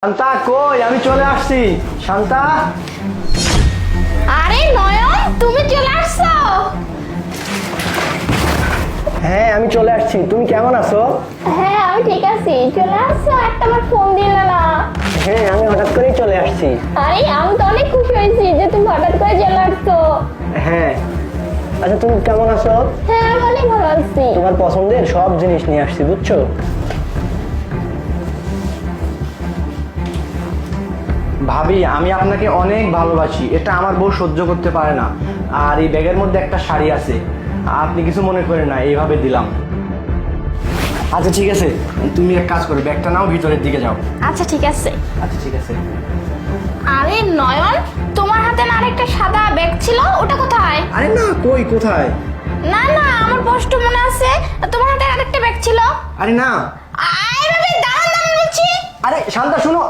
শান্তা কই, আমি চলে আসছি। শান্তা, আরে নয়ন, তুমি চলে আসছো? হ্যাঁ আমি চলে আসছি। তুমি কেমন আছো? হ্যাঁ আমি ঠিক আছি। চলে আসছো, একটা বার ফোন দিলে না। হ্যাঁ আমি হঠাৎ করেই চলে আসছি। আরে আমি তো অনেক খুশি হয়েছি যে তুমি হঠাৎ করে চলে আসছো। হ্যাঁ, আচ্ছা তুমি কেমন আছো? হ্যাঁ আমি অনেক ভালো আছি। তোমার পছন্দের সব জিনিস নিয়ে আসছি, বুঝছো? ভাবি, আমি আপনাকে অনেক ভালোবাসি, এটা আমার বউ সহ্য করতে পারে না। আর এই ব্যাগের মধ্যে একটা শাড়ি আছে, আপনি কিছু মনে করেন না, এইভাবে দিলাম। আচ্ছা ঠিক আছে, তুমি এক কাজ করো, ব্যাগটা নাও, ভিতরের দিকে যাও। আচ্ছা ঠিক আছে। আচ্ছা ঠিক আছে। আরে নয়ন, তোমার হাতে না আরেকটা সাদা ব্যাগ ছিল, ওটা কোথায়? আরে না, কই, কোথায়? না না, আমার স্পষ্ট মনে আছে তোমার হাতে আরেকটা ব্যাগ ছিল। আরে না, আরে দাঁড়ান দাঁড়ান বলছি। আরে শান্তা শুনো।